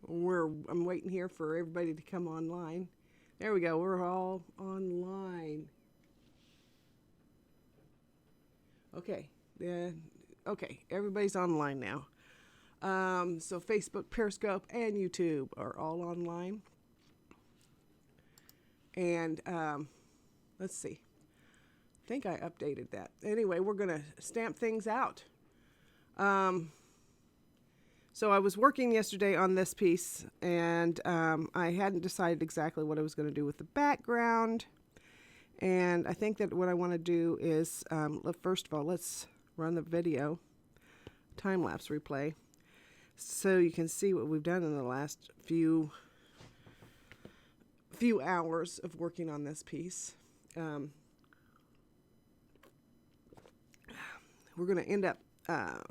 I'm waiting here for everybody to come online. There we go. We're all online. Okay. Okay. Everybody's online now. So Facebook, Periscope, and YouTube are all online. And let's see. I think I updated that. Anyway, we're going to stamp things out. So I was working yesterday on this piece, and I hadn't decided exactly what I was going to do with the background. And I think that what I want to do is, first of all, let's run the video, time-lapse replay, so you can see what we've done in the last few hours of working on this piece. We're going to end up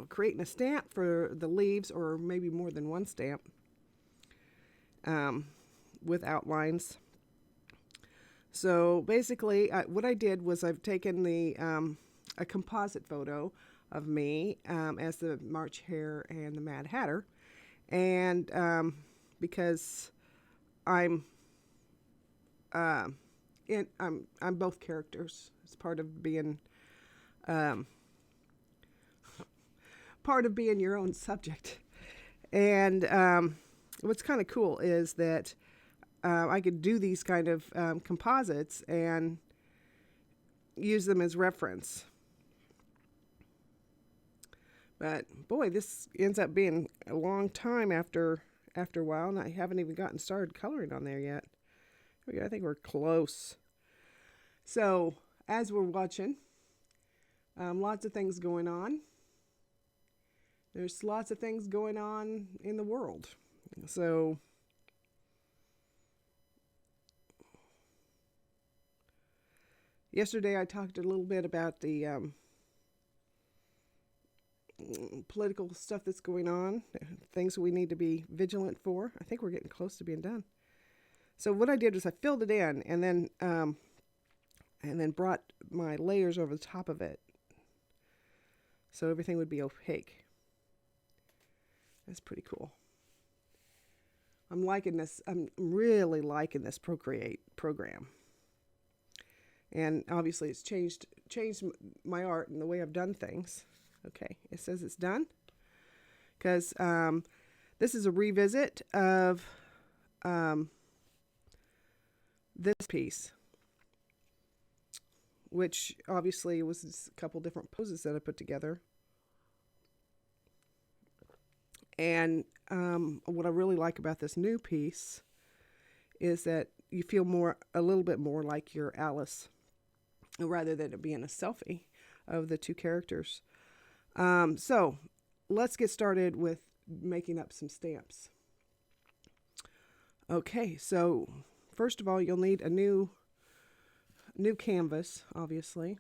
creating a stamp for the leaves, or maybe more than one stamp, with outlines. So basically, what I did was I've taken a composite photo of me as the March Hare and the Mad Hatter, and because I'm both characters. It's part of being your own subject. And what's kind of cool is that I could do these kind of composites and use them as reference. But boy, this ends up being a long time after a while, and I haven't even gotten started coloring on there yet. I think we're close. So as we're watching, lots of things going on. There's lots of things going on in the world. So yesterday I talked a little bit about the political stuff that's going on, things we need to be vigilant for. I think we're getting close to being done. So what I did was I filled it in and then brought my layers over the top of it, so everything would be opaque. That's pretty cool. I'm liking this. I'm really liking this Procreate program. And obviously it's changed my art and the way I've done things. Okay, it says it's done. Because this is a revisit of this piece, which obviously was a couple different poses that I put together. And what I really like about this new piece is that you feel a little bit more like you're Alice, rather than it being a selfie of the two characters. So let's get started with making up some stamps. Okay, so first of all, you'll need a new canvas, obviously,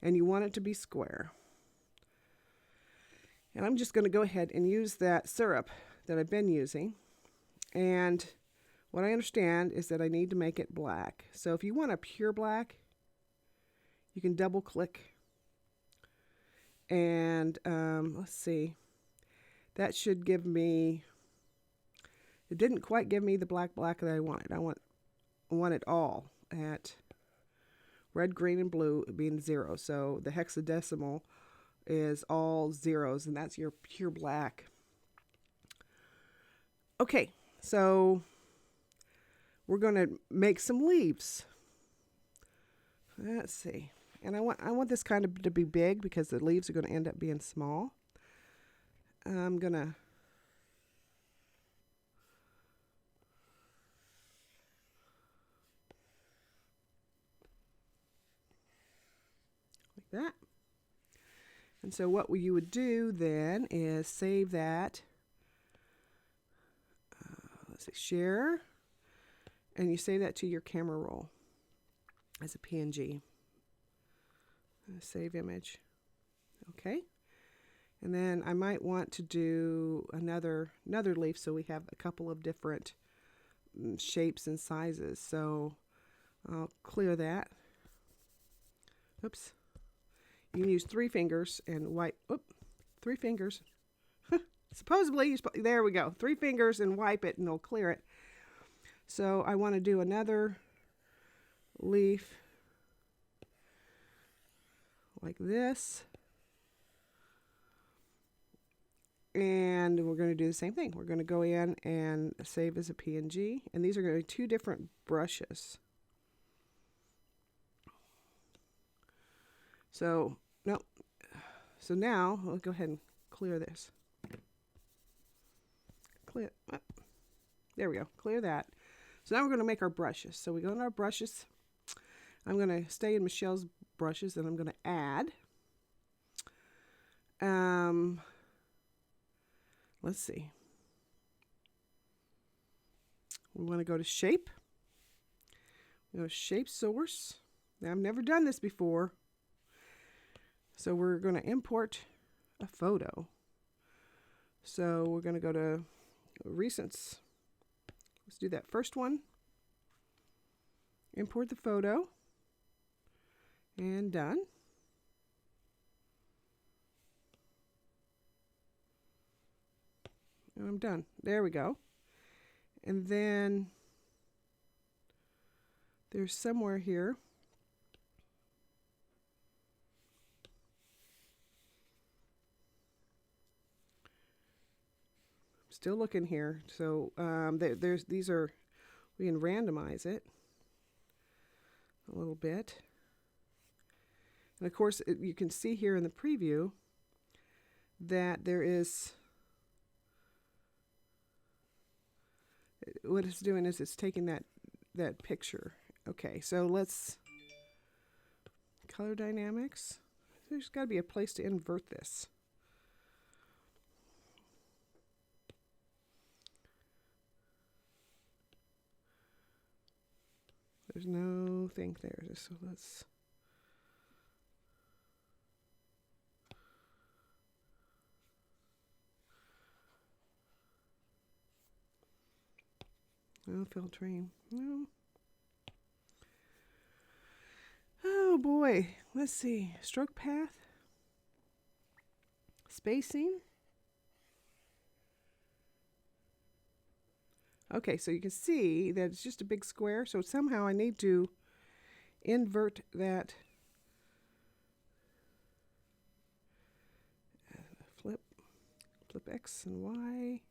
and you want it to be square. And I'm just going to go ahead and use that syrup that I've been using. And what I understand is that I need to make it black. So if you want a pure black, you can double click. And let's see. That should give me, it didn't quite give me the black that I wanted. I want it all at red, green, and blue being 0. So the hexadecimal is all zeros, and that's your pure black. Okay, so we're going to make some leaves. Let's see. And I want this kind of to be big because the leaves are going to end up being small. I'm going to like that. And so what you would do then is save that. Let's see, share. And you save that to your camera roll as a PNG. Save image. Okay. And then I might want to do another leaf, so we have a couple of different shapes and sizes. So I'll clear that. Oops. You can use 3 fingers and wipe. 3 fingers. Supposedly, there we go. 3 fingers and wipe it and it'll clear it. So I want to do another leaf like this. And we're going to do the same thing. We're going to go in and save as a PNG. And these are going to be 2 different brushes. So, no. So now, I'll go ahead and clear this. Clear. There we go. Clear that. So now we're going to make our brushes. So we go in our brushes. I'm going to stay in Michelle's brushes and I'm going to add. Let's see. We want to go to shape. We go to shape source. Now I've never done this before. So we're going to import a photo. So we're going to go to recents. Let's do that first one. Import the photo. And done. And I'm done. There we go. And then there's somewhere here. Still looking here. So these are, we can randomize it a little bit. And of course, you can see here in the preview that there is, what it's doing is it's taking that picture. Okay, so let's, color dynamics. There's got to be a place to invert this. There's no thing there. So let's, no filtering. No. Oh boy. Let's see. Stroke path. Spacing. Okay, so you can see that it's just a big square. So somehow I need to invert that. Flip X and Y.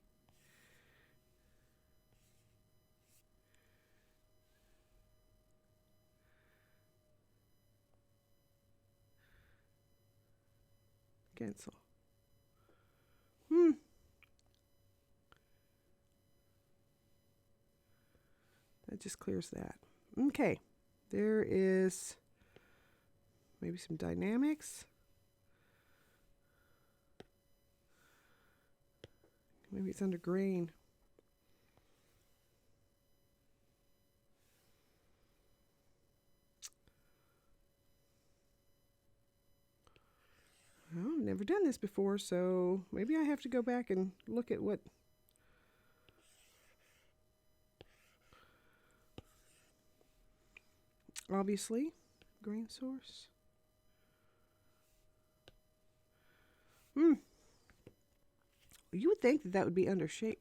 Cancel. That just clears that. Okay. There is maybe some dynamics. Maybe it's under grain. Well, I've never done this before, so maybe I have to go back and look at what. Obviously, grain source. You would think that that would be under shape.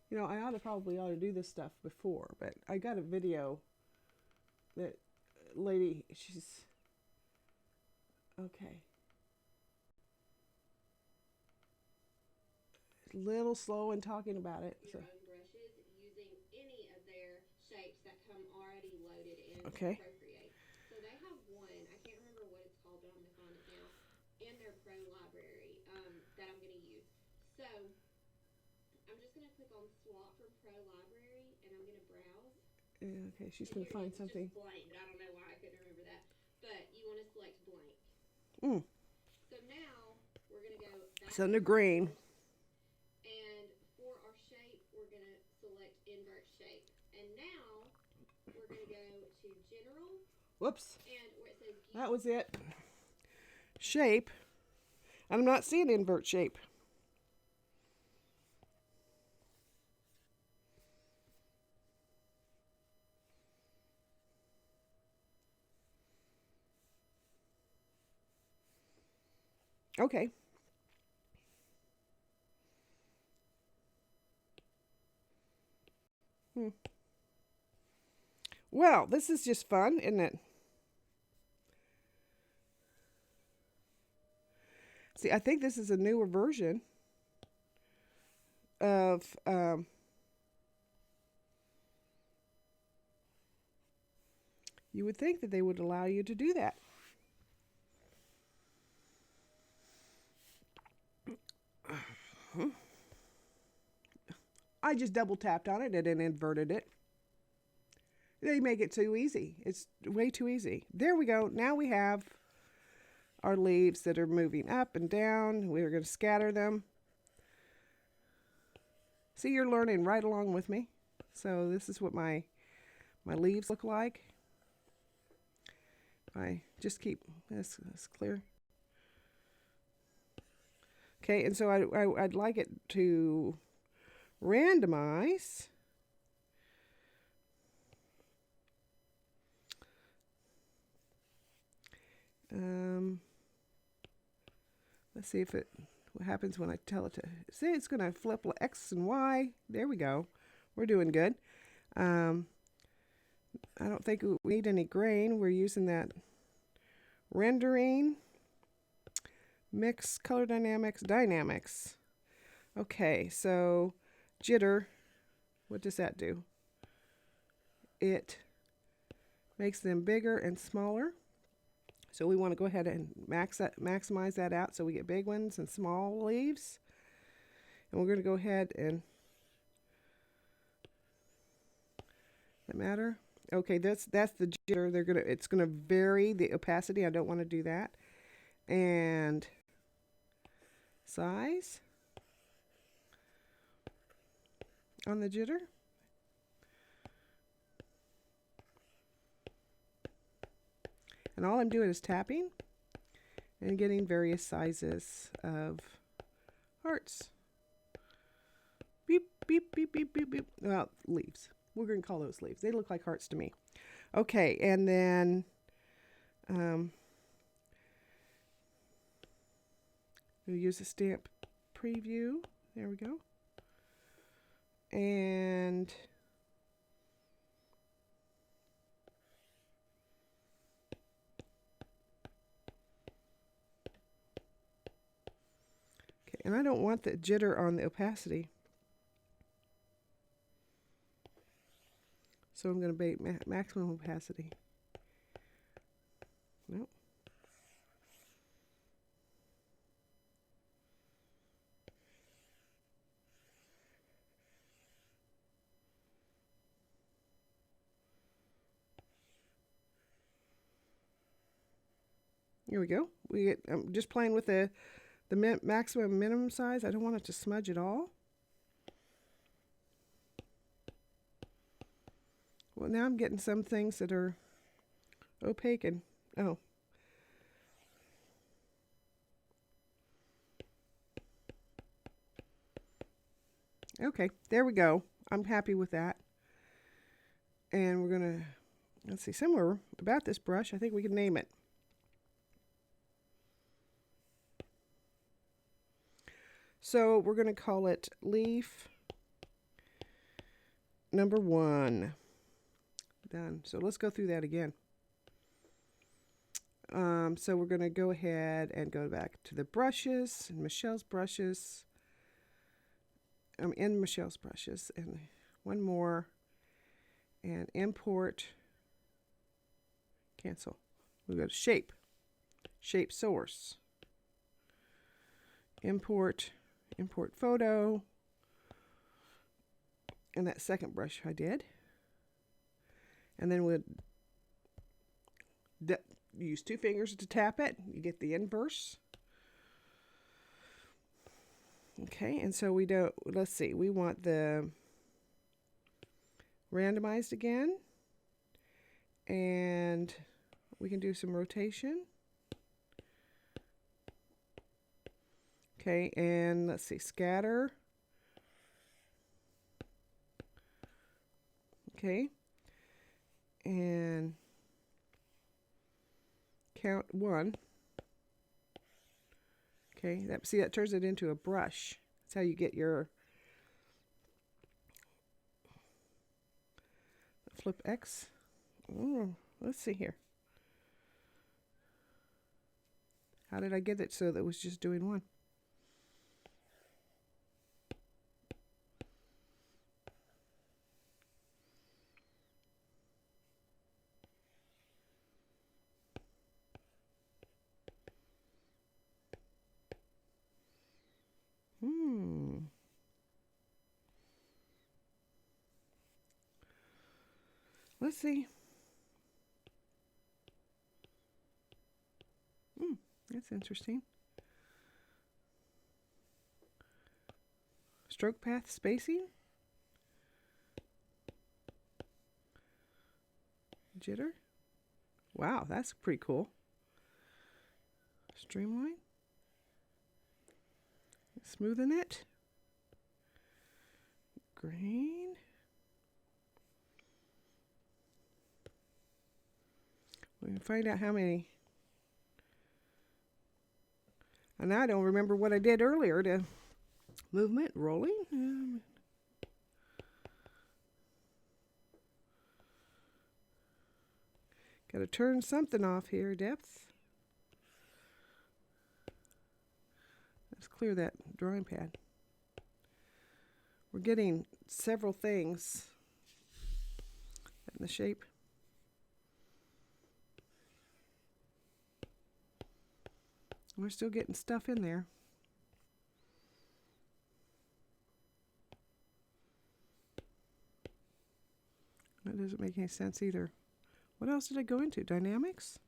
You know, I probably ought to do this stuff before, but I got a video that lady, she's okay. A little slow in talking about it. Your own brushes using any of their shapes that come already loaded into Procreate. So they have one, I can't remember what it's called, but I'm going to find it now, in their pro library that I'm going to use. So I'm just going to click on swap from pro library and I'm going to browse. Okay, she's going to find something. Just blank. I don't know why I couldn't remember that. But you want to select blank. So now we're going to go back to under green. And for our shape, we're going to select invert shape. And now we're going to go to general. Whoops. And where it says that was it. Shape. I'm not seeing invert shape. Okay. Hmm. Well, this is just fun, isn't it? See, I think this is a newer version of you would think that they would allow you to do that. I just double tapped on it and then inverted it. They make it too easy. It's way too easy. There we go. Now we have our leaves that are moving up and down. We're going to scatter them. See, you're learning right along with me. So this is what my leaves look like. I just keep this clear. Okay, and so I'd like it to randomize. Let's see if what happens when I tell it to. See, it's going to flip X and Y. There we go. We're doing good. I don't think we need any grain. We're using that rendering, mix, color dynamics. Okay, so jitter, what does that do? It makes them bigger and smaller. So we want to go ahead and maximize that out so we get big ones and small leaves. And we're going to go ahead and that matter. Okay, that's the jitter. It's gonna vary the opacity. I don't want to do that. And size on the jitter. And all I'm doing is tapping and getting various sizes of hearts. Beep, beep, beep, beep, beep, beep. Well, leaves. We're going to call those leaves. They look like hearts to me. Okay, and then we'll use a stamp preview. There we go. And okay, and I don't want the jitter on the opacity. So I'm going to bait maximum opacity. Nope. Here we go. I'm just playing with the maximum minimum size. I don't want it to smudge at all. Well, now I'm getting some things that are opaque and oh. Okay, there we go. I'm happy with that. And we're gonna, let's see, somewhere about this brush, I think we can name it. So we're gonna call it leaf number 1. Done. So let's go through that again. So we're going to go ahead and go back to the brushes and Michelle's brushes. I'm in Michelle's brushes and one more and import, cancel. We go to shape source, import photo, and that second brush I did. And then we'll use 2 fingers to tap it. You get the inverse. Okay, and so let's see, we want the randomized again. And we can do some rotation. Okay, and let's see, scatter. Okay. And count 1. Okay, see, that turns it into a brush. That's how you get your flip X. Oh, let's see here. How did I get it so that it was just doing one? Let's see. That's interesting. Stroke path spacing. Jitter. Wow, that's pretty cool. Streamline. Smoothing it. Grain. We can find out how many. And I don't remember what I did earlier to movement, rolling. Got to turn something off here, depth. Let's clear that drawing pad. We're getting several things in the shape. We're still getting stuff in there. That doesn't make any sense either. What else did I go into? Dynamics?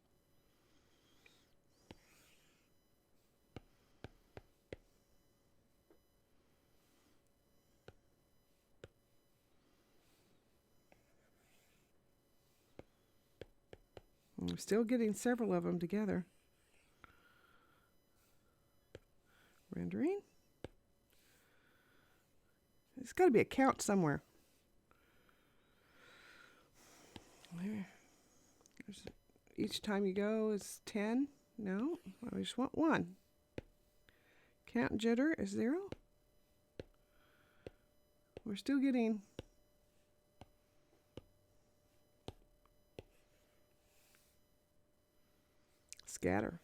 I'm still getting several of them together. Rendering. There's got to be a count somewhere. There. Each time you go is 10. No, I just want 1. Count jitter is 0. We're still getting scatter.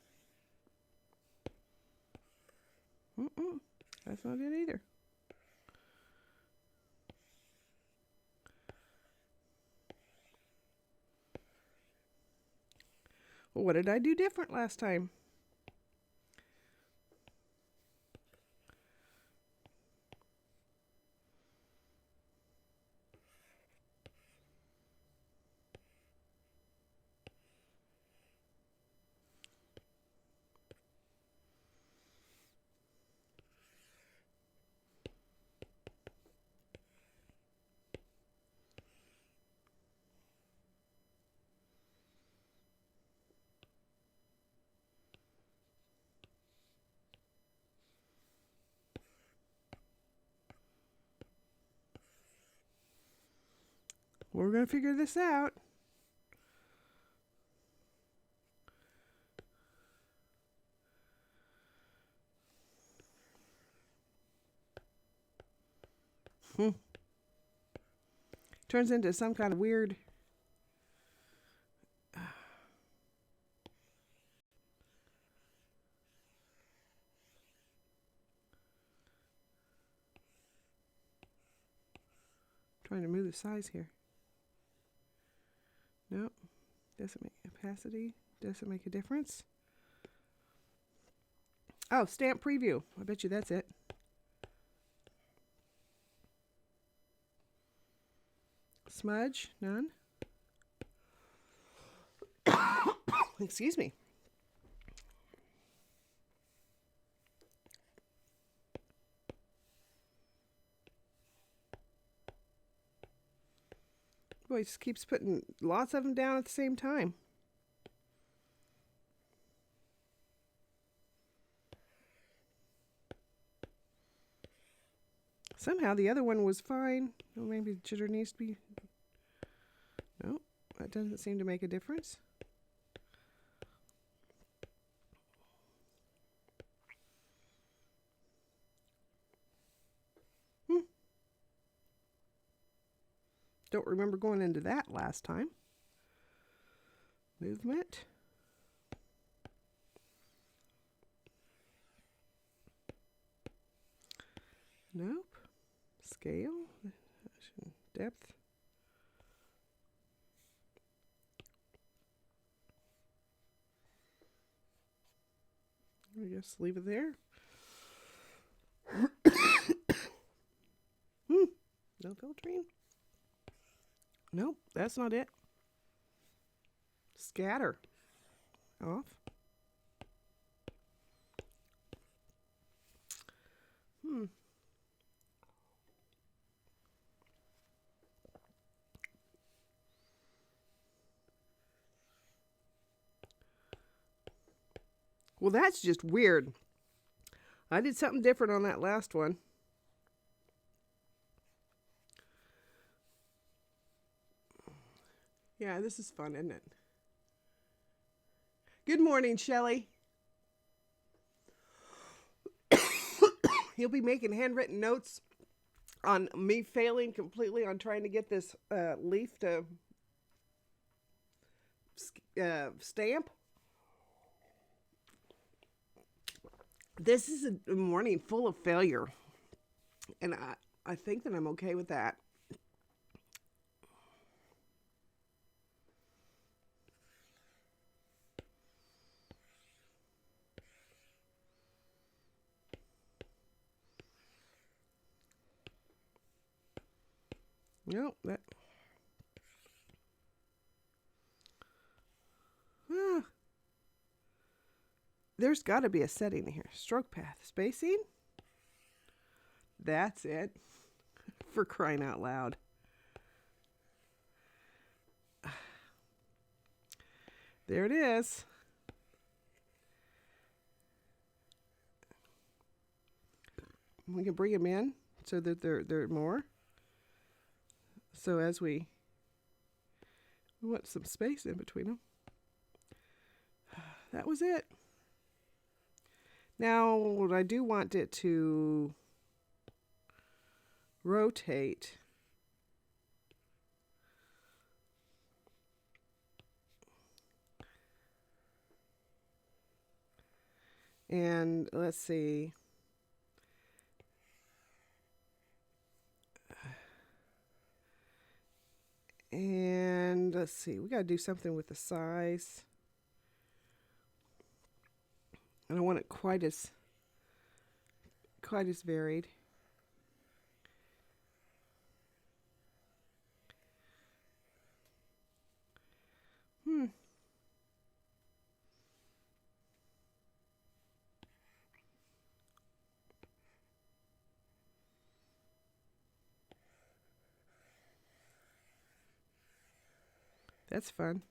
That's not it either. Well, what did I do different last time? We're going to figure this out. Turns into some kind of weird trying to move the size here. Nope. Doesn't make opacity. Doesn't make a difference. Oh, stamp preview. I bet you that's it. Smudge. None. Excuse me. Boy, he just keeps putting lots of them down at the same time. Somehow the other one was fine. Oh, maybe the jitter needs to be... No, that doesn't seem to make a difference. don't remember going into that last time. Movement. Nope. Scale. Depth. I guess leave it there. No filtering. Nope, that's not it. Scatter. Off. Well, that's just weird. I did something different on that last one. Yeah, this is fun, isn't it? Good morning, Shelley. You'll be making handwritten notes on me failing completely on trying to get this leaf to stamp. This is a morning full of failure, and I think that I'm okay with that. Nope, that. There's got to be a setting here. Stroke path, spacing. That's it. For crying out loud. There it is. We can bring them in so that they're more. So as we want some space in between them. That was it. Now, I do want it to rotate. And let's see. And let's see, we got to do something with the size. I don't want it quite as varied. That's fun.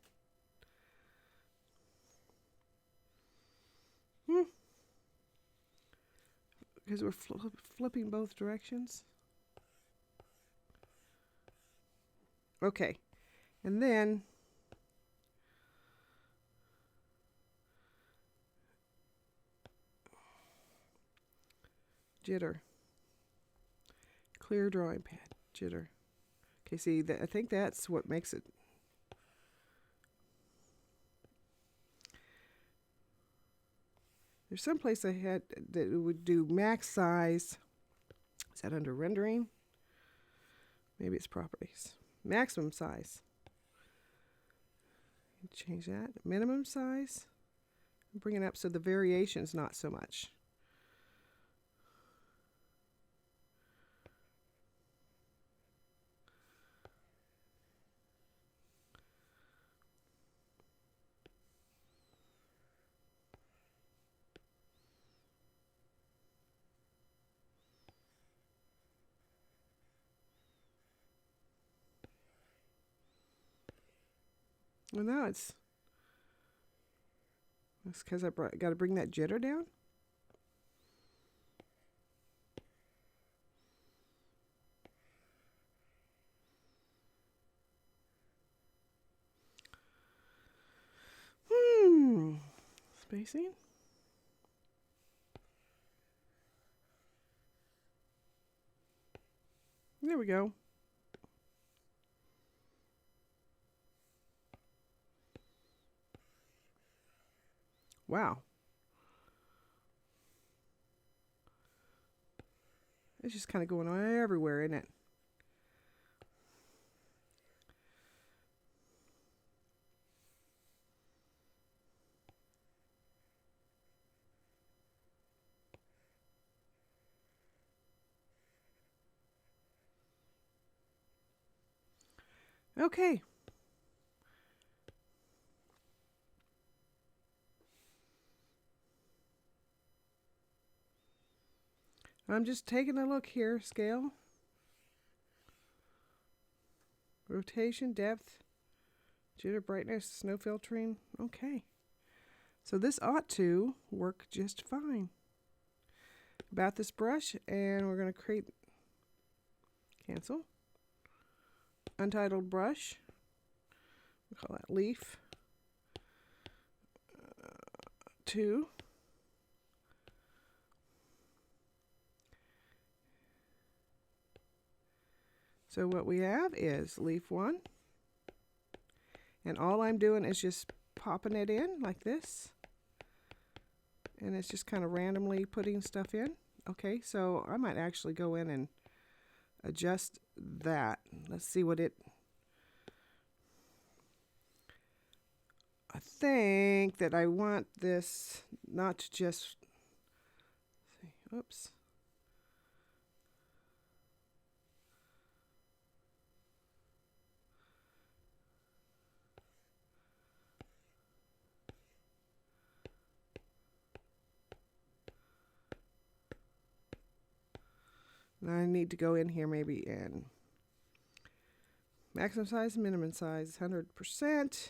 Because we're flipping both directions. Okay. And then jitter. Clear drawing pad. Jitter. Okay, see, I think that's what makes it. There's some place I had that it would do max size. Is that under rendering? Maybe it's properties. Maximum size. Change that. Minimum size. Bring it up so the variation's not so much. Well, now it's because I got to bring that jitter down. Spacing. There we go. Wow. It's just kind of going everywhere, isn't it? Okay. I'm just taking a look here. Scale. Rotation, depth, jitter, brightness, no filtering. Okay. So this ought to work just fine. About this brush, and we're going to create, cancel, untitled brush. We'll call that leaf 2. So what we have is leaf 1. And all I'm doing is just popping it in like this. And it's just kind of randomly putting stuff in. Okay, so I might actually go in and adjust that. Let's see what it... I think that I want this not to just... Oops. I need to go in here maybe and maximum size, minimum size, 100%.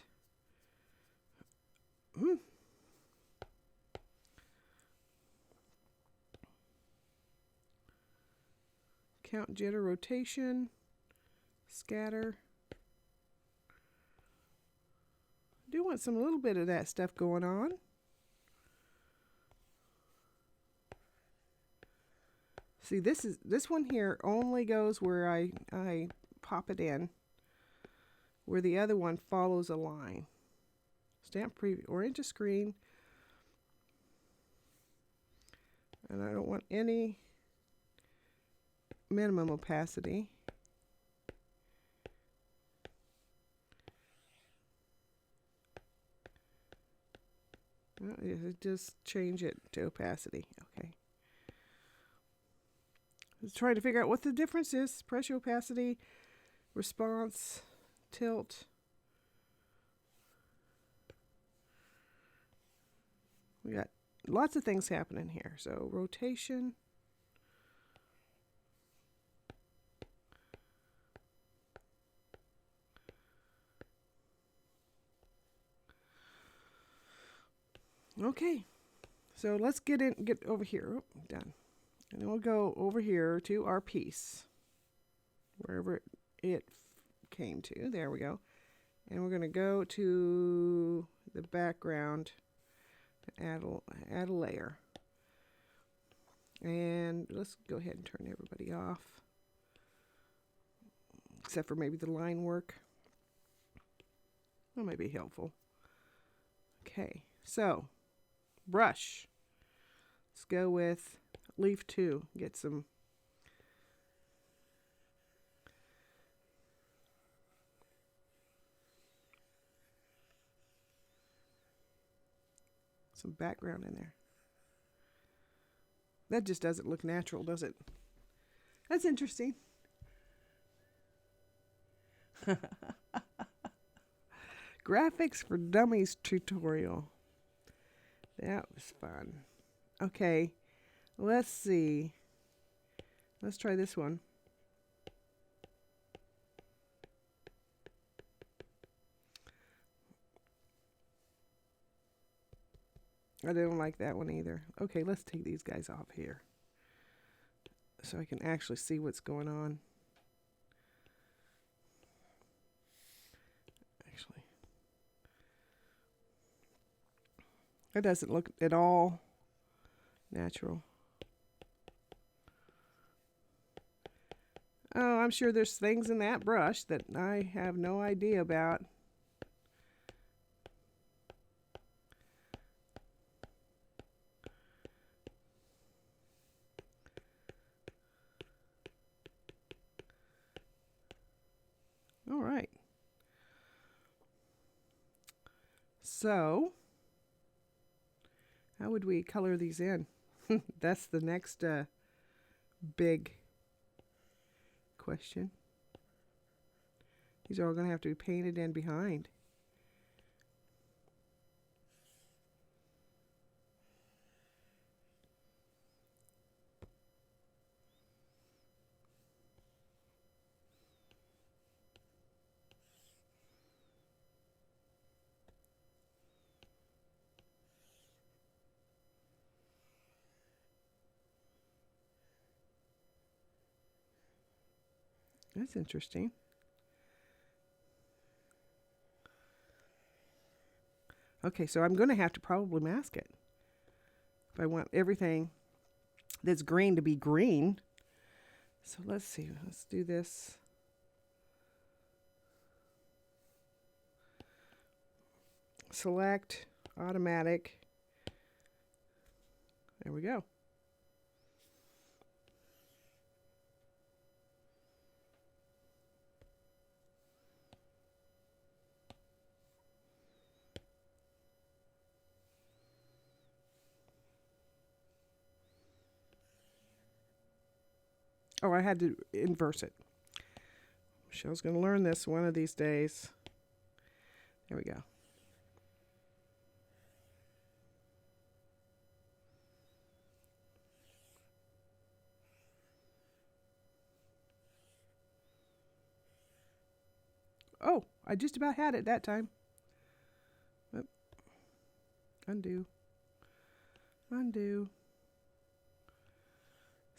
Count, jitter, rotation, scatter. I do want some little bit of that stuff going on. See, this one here only goes where I pop it in, where the other one follows a line. Stamp preview, orient to screen. And I don't want any minimum opacity. Just change it to opacity. Okay. Let's try to figure out what the difference is. Pressure, opacity, response, tilt. We got lots of things happening here. So rotation. Okay, so let's get over here. Oh, done. And then we'll go over here to our piece, wherever it came to. There we go. And we're going to go to the background, add a layer. And let's go ahead and turn everybody off, except for maybe the line work. That might be helpful. Okay, so brush. Let's go with leaf 2. Get some background in there. That just doesn't look natural, does it? That's interesting. Graphics for Dummies tutorial. That was fun. Okay, let's see. Let's try this one. I don't like that one either. Okay, let's take these guys off here so I can actually see what's going on. Actually, that doesn't look at all natural. Oh, I'm sure there's things in that brush that I have no idea about. All right. So, how would we color these in? That's the next big question. These are all going to have to be painted in behind. That's interesting. Okay, so I'm going to have to probably mask it. If I want everything that's green to be green. So let's see. Let's do this. Select automatic. There we go. Oh, I had to inverse it. Michelle's going to learn this one of these days. There we go. Oh, I just about had it that time. Oop. Undo. Undo.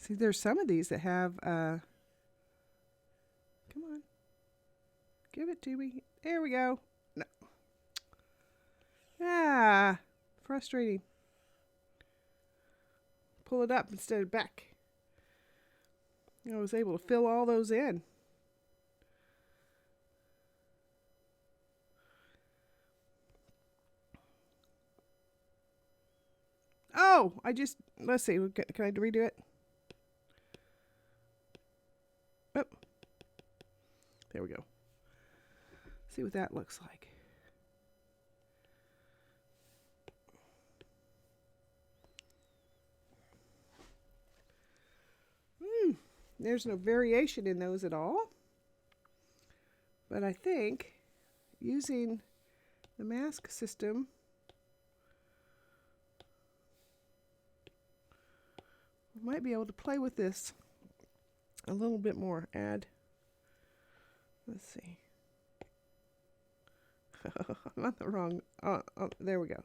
See, there's some of these that have, come on. Give it to me. There we go. No. Ah, frustrating. Pull it up instead of back. I was able to fill all those in. Oh, let's see, can I redo it? Oh, there we go. See what that looks like. There's no variation in those at all. But I think using the mask system we might be able to play with this a little bit more. Add, let's see. I'm on the wrong, there we go.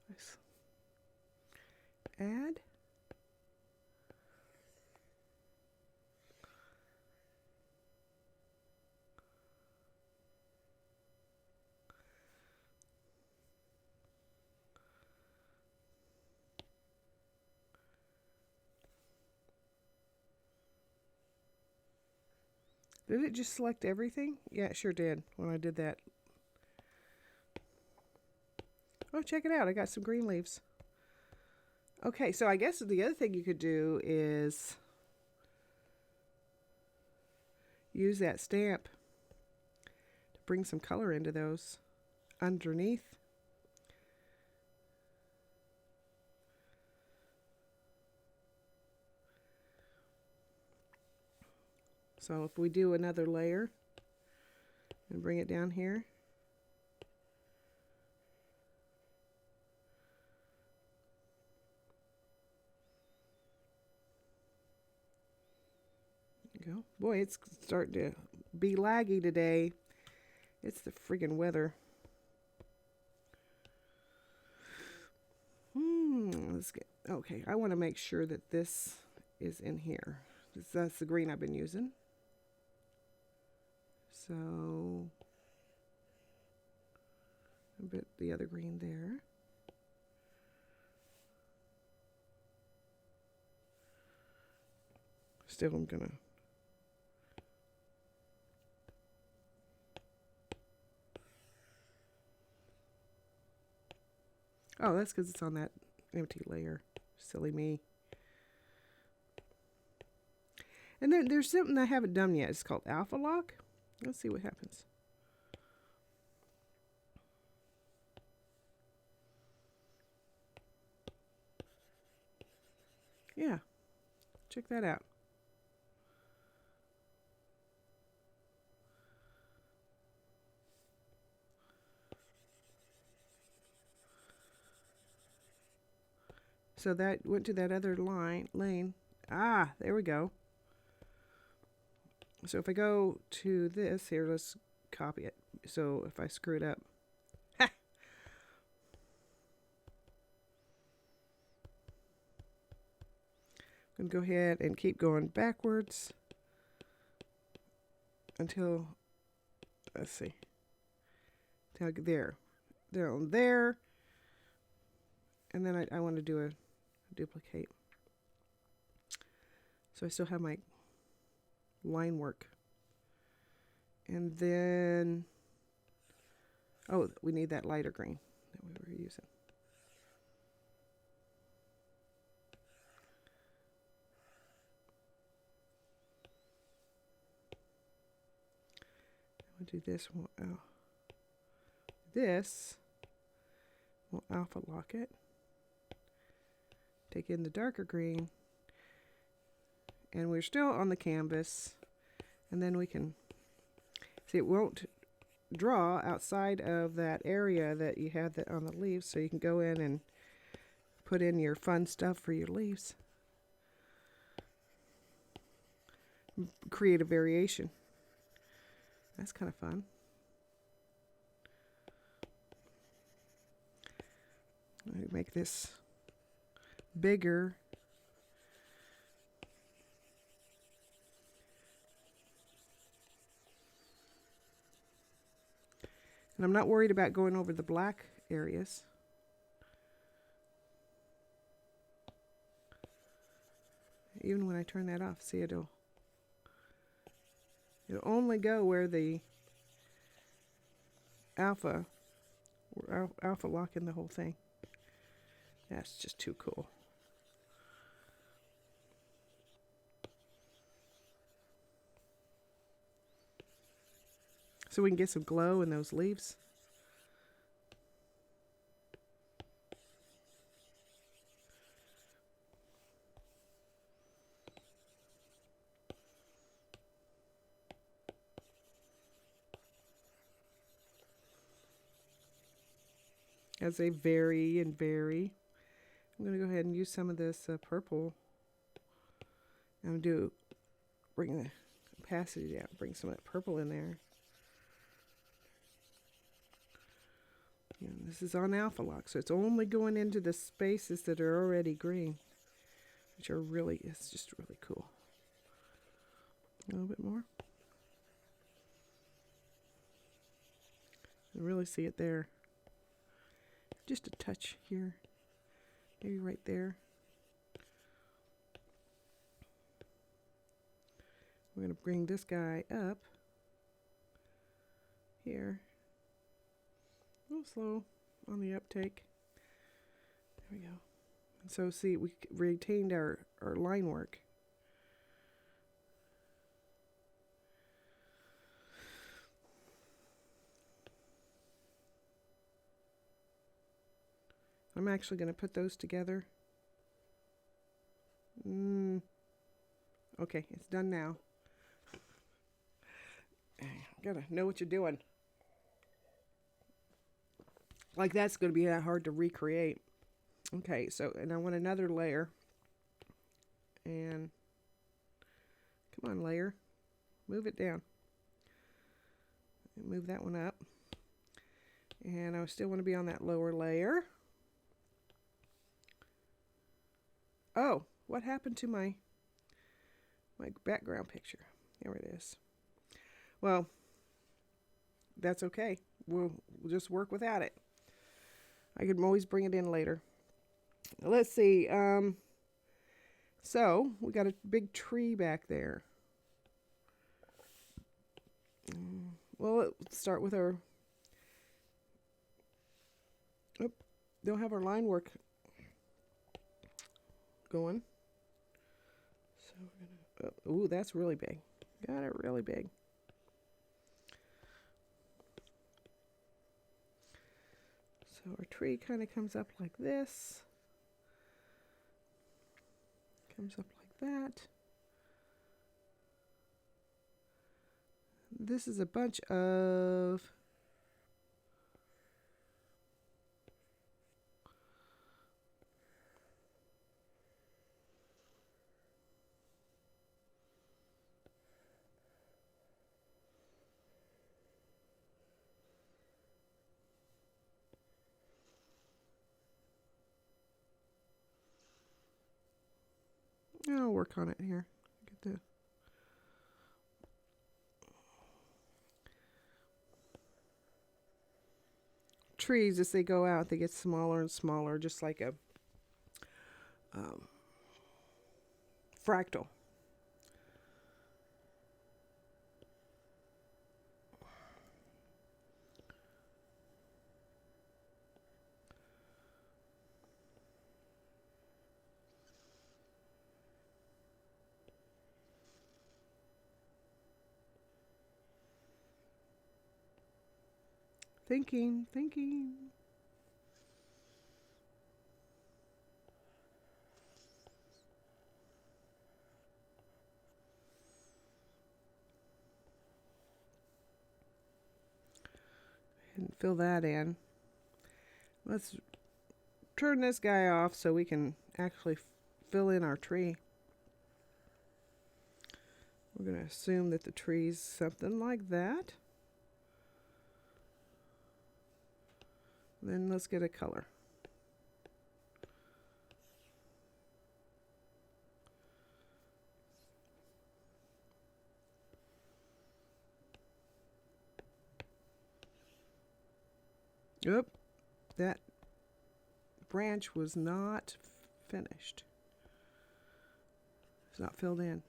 Nice. Add. Did it just select everything? Yeah, it sure did when I did that. Oh, check it out. I got some green leaves. Okay, so I guess the other thing you could do is use that stamp to bring some color into those underneath. So if we do another layer and bring it down here. There you go. Boy, it's starting to be laggy today. It's the friggin' weather. Let's get, okay, I want to make sure that this is in here. That's the green I've been using. So, a bit the other green there. Still, I'm gonna Oh, that's because it's on that empty layer. Silly me. And then there's something I haven't done yet. It's called Alpha Lock. Let's see what happens. Yeah, check that out. So that went to that other lane. Ah, there we go. So if I go to this here, let's copy it. So if I screw it up, ha! I'm going to go ahead and keep going backwards until, let's see, until there, there, and then I want to do a duplicate. So I still have my line work. And then, oh, we need that lighter green that we were using. We'll do this one. Oh. This, we'll alpha lock it. Take in the darker green. And we're still on the canvas. And then we can, see, it won't draw outside of that area that you had that on the leaves. So you can go in and put in your fun stuff for your leaves. Create a variation. That's kind of fun. Let me make this bigger. And I'm not worried about going over the black areas. Even when I turn that off, see, it'll only go where the alpha lock in the whole thing. That's just too cool. So we can get some glow in those leaves. As they vary and vary. I'm going to go ahead and use some of this purple. I'm going to bring the opacity down, bring some of that purple in there. And this is on alpha lock, so it's only going into the spaces that are already green, which are really, it's just really cool. A little bit more. You really see it there. Just a touch here, maybe right there. We're going to bring this guy up here. A little slow on the uptake. There we go. And so see, we retained our line work. I'm actually going to put those together. Okay, it's done now. You gotta know what you're doing. Like that's going to be that hard to recreate. Okay, so, and I want another layer. And, come on, layer. Move it down. Move that one up. And I still want to be on that lower layer. Oh, what happened to my background picture? There it is. Well, that's okay. We'll just work without it. I can always bring it in later. Let's see. So we got a big tree back there. Well, let's start with our don't have our line work going. So we're gonna, ooh, that's really big. Got it really big. So our tree kind of comes up like this. Comes up like that. This is a bunch of I'll work on it here. Get the trees, as they go out, they get smaller and smaller, just like a fractal. Thinking. And fill that in. Let's turn this guy off so we can actually fill in our tree. We're going to assume that the tree's something like that. Then let's get a color. Oop, that branch was not finished. It's not filled in.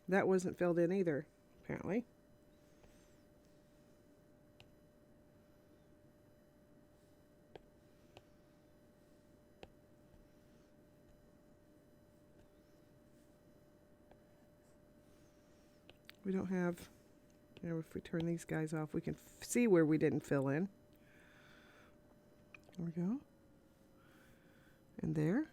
That wasn't filled in either, apparently. We don't have, you know, if we turn these guys off, we can see where we didn't fill in. There we go. And there.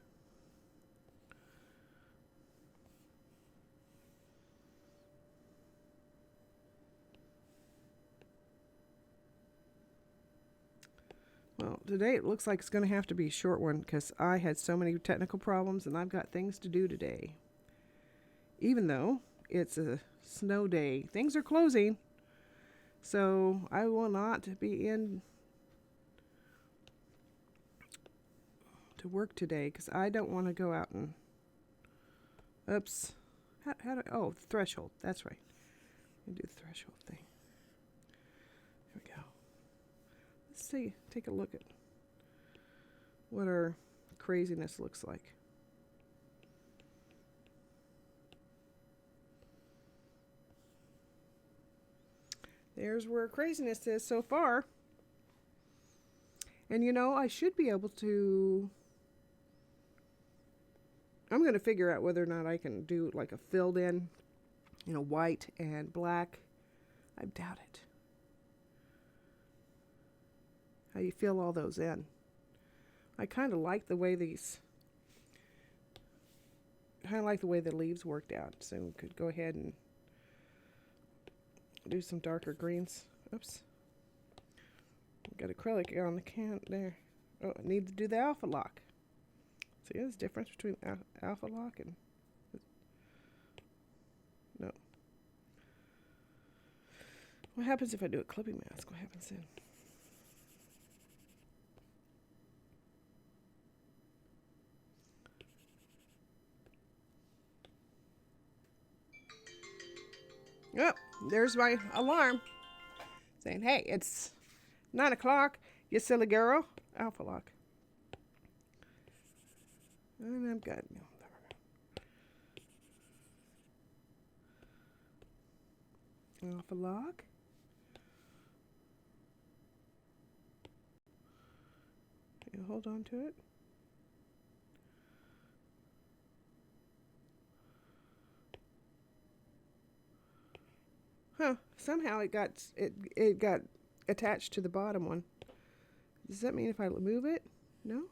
Well, today it looks like it's going to have to be a short one because I had so many technical problems and I've got things to do today. Even though it's a snow day, things are closing, so I will not be in to work today because I don't want to go out and, oops, oh, threshold, that's right. I do the threshold thing. There we go. Let's see, take a look at what our craziness looks like. There's where craziness is so far. And you know, I should be able to, I'm going to figure out whether or not I can do like a filled in, you know, white and black. I doubt it. How you fill all those in. I kind of like the way the leaves worked out. So we could go ahead and do some darker greens. Oops. Got acrylic on the can there. Oh, I need to do the alpha lock. See, there's a difference between alpha lock and no. What happens if I do a clipping mask? What happens then? Oh, there's my alarm saying, hey, it's 9 o'clock, you silly girl. Alpha lock. And I'm good. Off a lock. Okay, hold on to it. Huh, somehow it got attached to the bottom one. Does that mean if I move it? No?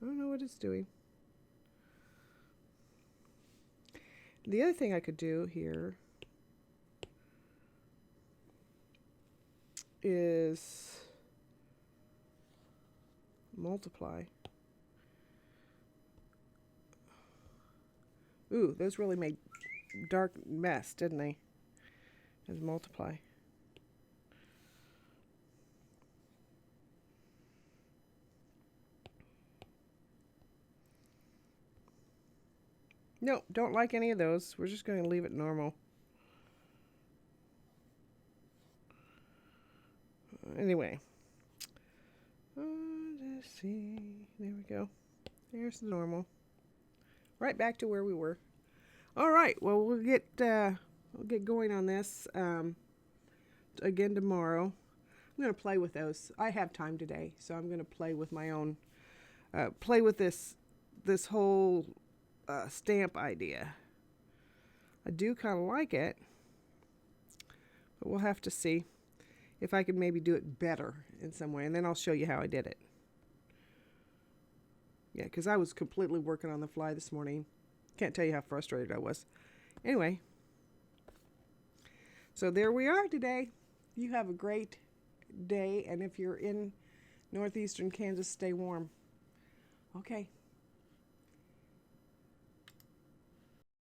I don't know what it's doing. The other thing I could do here is multiply. Ooh, those really made dark mess, didn't they? As multiply. No, don't like any of those. We're just going to leave it normal. Anyway. Let's see. There we go. There's the normal. Right back to where we were. All right. Well, we'll get going on this again tomorrow. I'm going to play with those. I have time today, so I'm going to play with my own. Play with this whole stamp idea. I do kind of like it, but we'll have to see if I can maybe do it better in some way, and then I'll show you how I did it. Yeah, because I was completely working on the fly this morning. Can't tell you how frustrated I was. Anyway, so there we are today. You have a great day, and if you're in northeastern Kansas, stay warm. Okay.